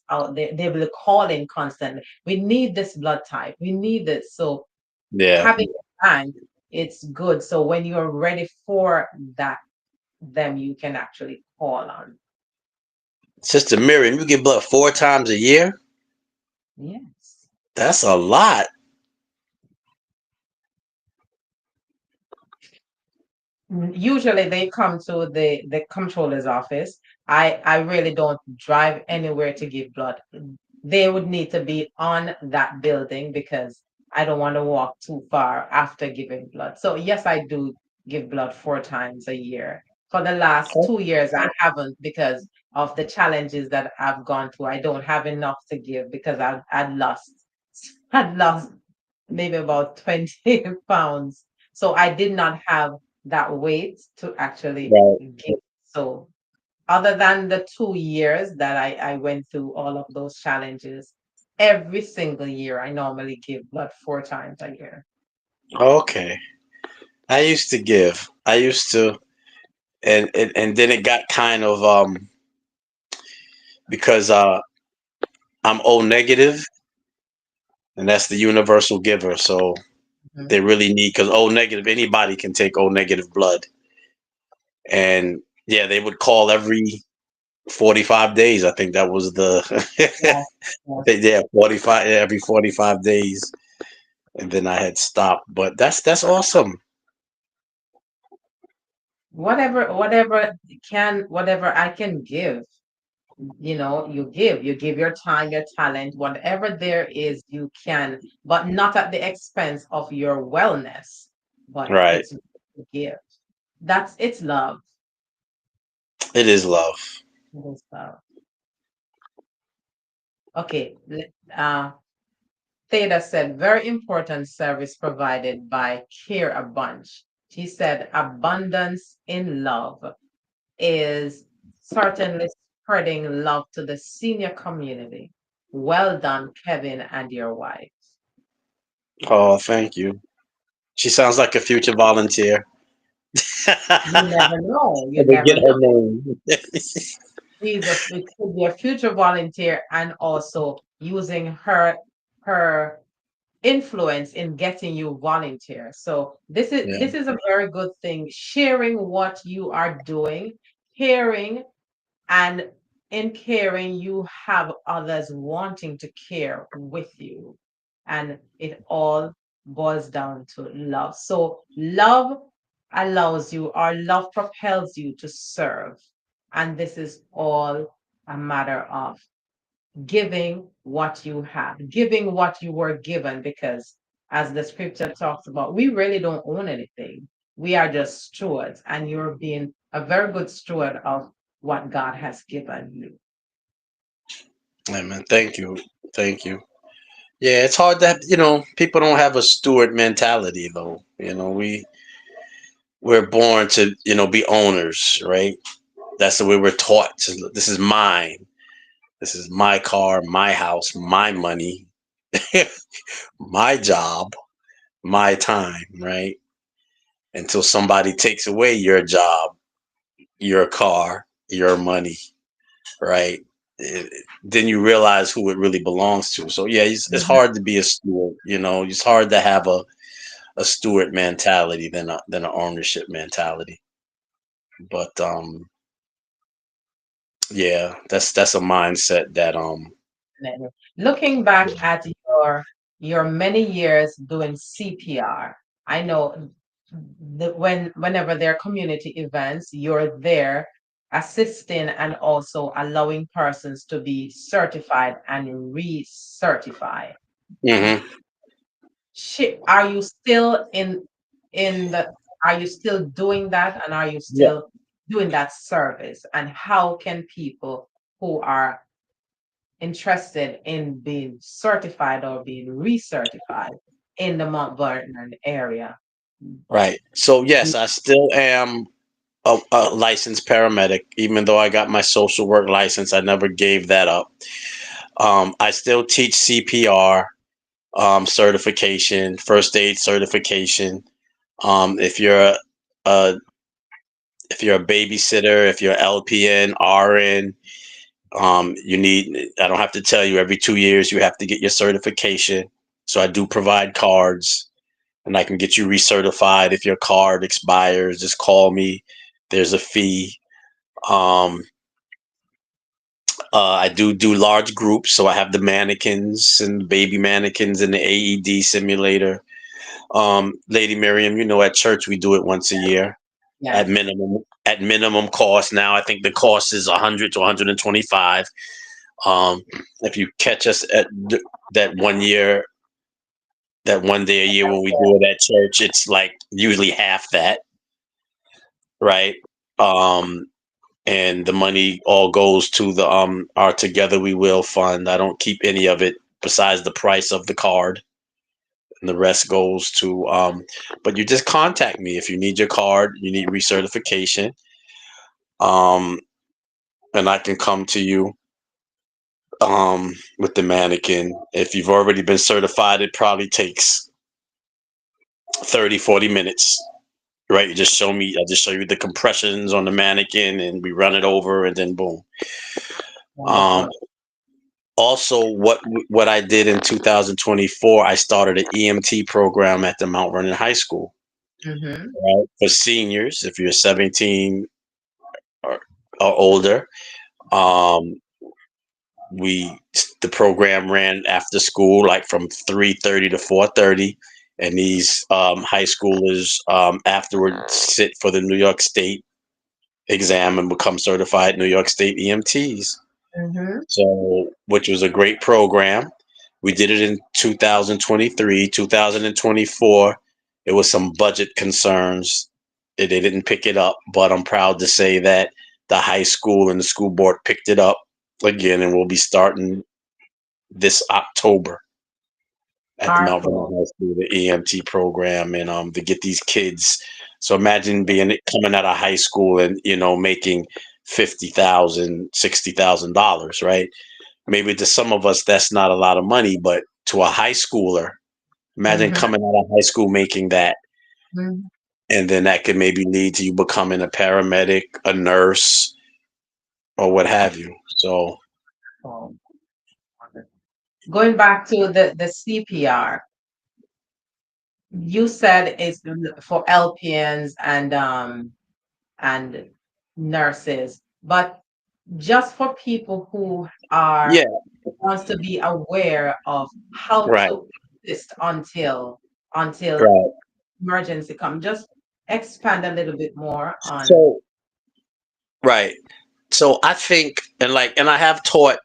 Speaker 1: out there. They will call in constantly. We need this blood type. We need this. So
Speaker 2: Yeah.
Speaker 1: having a bank, it's good. So when you're ready for that, them you can actually call on.
Speaker 2: Sister Miriam, you get blood 4 times a year?
Speaker 1: Yes.
Speaker 2: That's a lot.
Speaker 1: Usually they come to the controller's office. I really don't drive anywhere to give blood. They would need to be on that building because I don't want to walk too far after giving blood. So yes, I do give blood 4 times a year. For the last 2 years, I haven't because of the challenges that I've gone through. I don't have enough to give because I'd lost I'd lost maybe about 20 pounds. So I did not have that weight to actually
Speaker 2: Right.
Speaker 1: give. So other than the 2 years that I went through all of those challenges, every single year I normally give blood 4 times a year.
Speaker 2: Okay. I used to give. I used to, and then it got kind of because I'm O negative, and that's the universal giver. So
Speaker 1: Mhm.
Speaker 2: they really need because O negative, anybody can take O negative blood, and yeah, they would call every 45 days. I think that was the
Speaker 1: Yes, yes.
Speaker 2: yeah, 45 every 45 days, and then I had stopped. But that's awesome.
Speaker 1: Whatever I can give, you give your time, your talent, whatever there is, you can, but not at the expense of your wellness, but
Speaker 2: Right.
Speaker 1: it's to give. It's love.
Speaker 2: It is love.
Speaker 1: It is love. Okay. Theda said, very important service provided by Care a Bunch. She said, abundance in love is certainly spreading love to the senior community. Well done, Kevin and your wife.
Speaker 2: Oh, thank you. She sounds like a future volunteer.
Speaker 1: You never know. You
Speaker 2: Let me
Speaker 1: never
Speaker 2: get
Speaker 1: know.
Speaker 2: her name.
Speaker 1: It could be a future volunteer and also using her influence in getting you volunteer. So
Speaker 2: Yeah.
Speaker 1: this is a very good thing. Sharing what you are doing, caring, and in caring, you have others wanting to care with you. And it all boils down to love. So love allows you, or love propels you to serve. And this is all a matter of giving what you have, giving what you were given, because as the scripture talks about, we really don't own anything. We are just stewards, and you're being a very good steward of what God has given you.
Speaker 2: Amen. Thank you. Thank you. Yeah, it's hard to have, people don't have a steward mentality though. We're born to, be owners, right? That's the way we're taught. This is mine. This is my car, my house, my money, my job, my time, right? Until somebody takes away your job, your car, your money, right? Then you realize who it really belongs to. So yeah, it's
Speaker 1: Mhm.
Speaker 2: hard to be a steward. It's hard to have a steward mentality than an ownership mentality. But yeah, that's a mindset that
Speaker 1: Definitely. Looking back at your many years doing CPR, I know that whenever there are community events, you're there assisting and also allowing persons to be certified and recertified.
Speaker 2: hmm
Speaker 1: Are you still in the are you still doing that, and are you
Speaker 2: yeah,
Speaker 1: still doing that service? And how can people who are interested in being certified or being recertified in the Mount Vernon area?
Speaker 2: right. So yes, I still am a licensed paramedic, even though I got my social work license. I never gave that up. I still teach CPR certification, first aid certification. If you're a if you're a babysitter, if you're LPN, RN, you need. I don't have to tell you. Every 2 years, you have to get your certification. So I do provide cards, and I can get you recertified if your card expires. Just call me. There's a fee. Um, I do large groups, so I have the mannequins and baby mannequins in the AED simulator. Lady Miriam, at church we do it once a year at
Speaker 1: Yes.
Speaker 2: minimum cost. Now I think the cost is 100 to 125. If you catch us at that one year, that one day a year when we do it at church, it's like usually half that, right? Um, and the money all goes to the our Together We Will fund. I don't keep any of it besides the price of the card, and the rest goes to but you just contact me if you need your card, you need recertification, um and I can come to you with the mannequin. If you've already been certified, it probably takes 30-40 minutes, right? I just show you the compressions on the mannequin and we run it over and then boom. um
Speaker 1: Wonderful.
Speaker 2: Also, what I did in 2024, I started an EMT program at the Mount Vernon High School,
Speaker 1: Hmm.
Speaker 2: right? For seniors, if you're 17 or, or older. Um, we the program ran after school, like from 3:30 to 4:30, and these high schoolers afterwards sit for the New York State exam and become certified New York State EMTs.
Speaker 1: Hmm.
Speaker 2: So, which was a great program. We did it in 2023, 2024. It was some budget concerns. They didn't pick it up, but I'm proud to say that the high school and the school board picked it up again, and we'll be starting this October at the Mount Vernon
Speaker 1: Powerful.
Speaker 2: High School, the EMT program, and to get these kids. So imagine being coming out of high school and making $50,000, $60,000, right? Maybe to some of us that's not a lot of money, but to a high schooler, imagine
Speaker 1: Hmm.
Speaker 2: coming out of high school making that,
Speaker 1: Hmm.
Speaker 2: and then that could maybe lead to you becoming a paramedic, a nurse, or what have you. So
Speaker 1: So, going back to the CPR, you said it's for LPNs and nurses, but just for people who
Speaker 2: yeah,
Speaker 1: are wants to be aware of how
Speaker 2: right.
Speaker 1: to assist until until
Speaker 2: Right.
Speaker 1: emergency come. Just expand a little bit more on.
Speaker 2: So right. So I think, and I have taught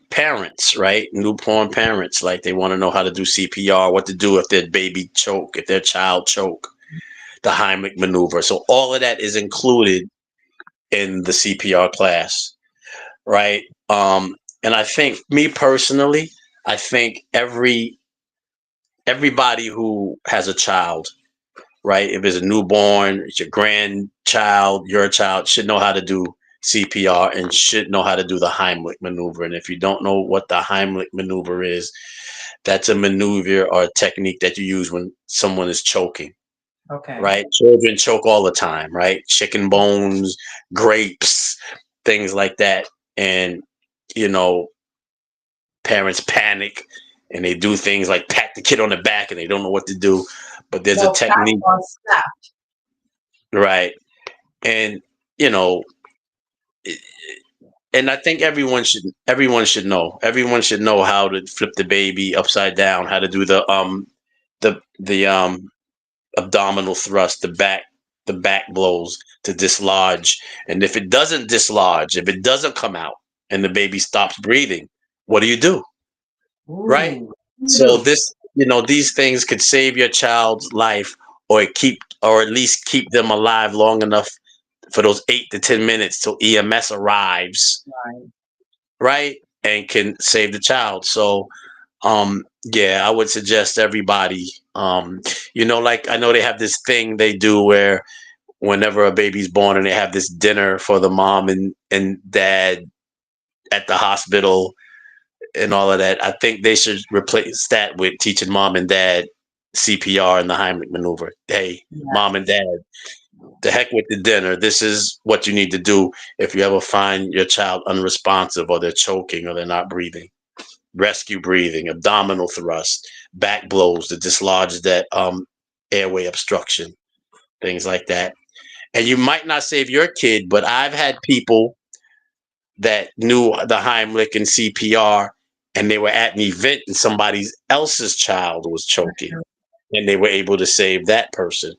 Speaker 2: parents, right, newborn parents, like they want to know how to do CPR, what to do if their baby choke, if their child choke, the Heimlich maneuver. So all of that is included in the CPR class, right? And I think, me personally, I think everybody who has a child, right? If it's a newborn, it's your grandchild, your child, should know how to do CPR and should know how to do the Heimlich maneuver. And if you don't know what the Heimlich maneuver is, that's a maneuver or a technique that you use when someone is choking,
Speaker 1: Okay.
Speaker 2: right? Children choke all the time, right? Chicken bones, grapes, things like that. And, you know, parents panic and they do things like pat the kid on the back and they don't know what to do. But there's a
Speaker 1: No, pat
Speaker 2: technique,
Speaker 1: or slap.
Speaker 2: right? And, you know, and I think everyone should know how to flip the baby upside down, how to do the abdominal thrust, the back blows to dislodge. And if it doesn't dislodge, if it doesn't come out and the baby stops breathing, what do you do? Right?
Speaker 1: Ooh, you
Speaker 2: So
Speaker 1: do.
Speaker 2: these things could save your child's life, or at least keep them alive long enough for those 8 to 10 minutes till EMS arrives,
Speaker 1: Right.
Speaker 2: right? And can save the child. So yeah, I would suggest everybody, like, I know they have this thing they do where whenever a baby's born and they have this dinner for the mom and dad at the hospital and all of that. I think they should replace that with teaching mom and dad CPR and the Heimlich maneuver. Hey, mom and
Speaker 1: Yes.
Speaker 2: dad, the heck with the dinner. This is what you need to do if you ever find your child unresponsive or they're choking or they're not breathing. Rescue breathing, abdominal thrust, back blows to dislodge that airway obstruction, things like that. And you might not save your kid, but I've had people that knew the Heimlich and CPR, and they were at an event and somebody else's child was choking, and they were able to save that person.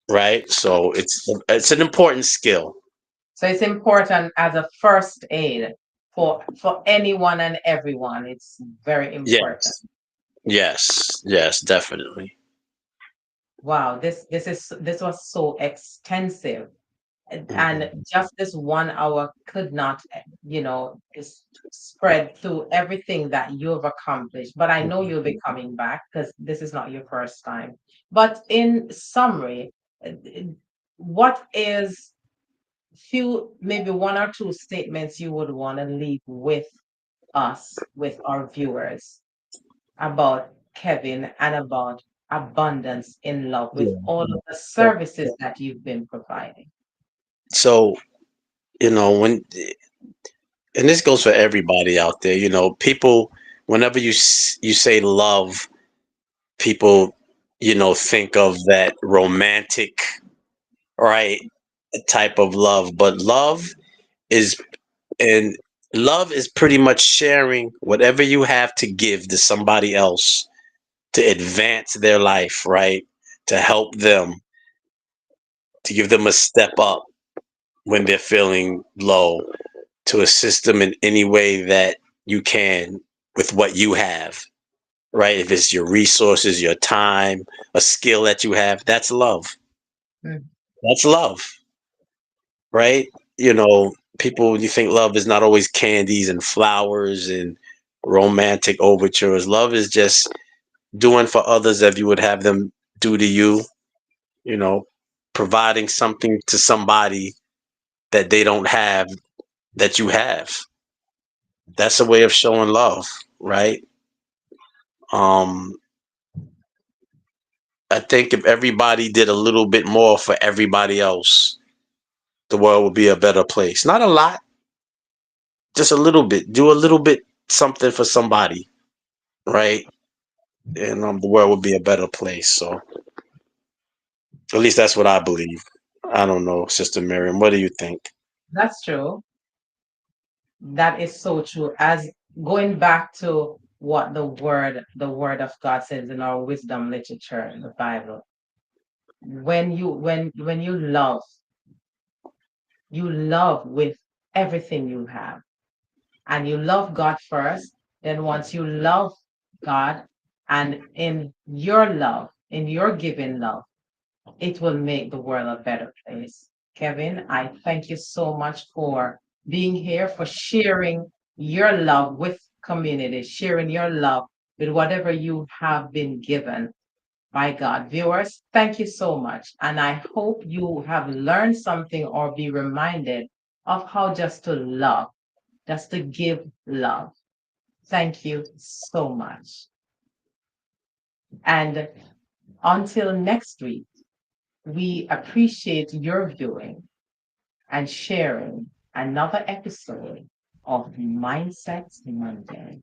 Speaker 2: Right, so it's an important skill.
Speaker 1: So it's important as a first aid for anyone and everyone. It's very important.
Speaker 2: Yes, yes, definitely.
Speaker 1: Wow, this was so extensive. And
Speaker 2: Mhm.
Speaker 1: just this 1 hour could not, spread through everything that you've accomplished. But I know you'll be coming back because this is not your first time. But in summary, uh, what is maybe one or two statements you would want to leave with us, with our viewers, about Kevin and about abundance in love with
Speaker 2: Yeah.
Speaker 1: all of the services that you've been providing?
Speaker 2: So, when and this goes for everybody out there, people, whenever you say love, people, think of that romantic, right, type of love. But is and love is pretty much sharing whatever you have to give to somebody else to advance their life, right? To help them, to give them a step up when they're feeling low, to assist them in any way that you can with what you have, right? If it's your resources, your time, a skill that you have, that's love.
Speaker 1: Mm.
Speaker 2: That's love, right? People, you think love is not always candies and flowers and romantic overtures. Love is just doing for others as you would have them do to you, you know, providing something to somebody that they don't have that you have. That's a way of showing love, right? Um, I think if everybody did a little bit more for everybody else, the world would be a better place. Not a lot, just a little bit. Do a little bit something for somebody, right? And the world would be a better place. So at least that's what I believe. I don't know, Sister Miriam. What do you think?
Speaker 1: That's true. That is so true. As going back to what the word of God says in our wisdom literature in the Bible. When you love with everything you have, and you love God first. Then once you love God, and in your love, in your giving love, it will make the world a better place. Kevin, I thank you so much for being here, for sharing your love with community, sharing your love with whatever you have been given by God. Viewers, thank you so much. And I hope you have learned something or be reminded of how just to love, just to give love. Thank you so much. And until next week, we appreciate your viewing and sharing another episode of Mindset Monday.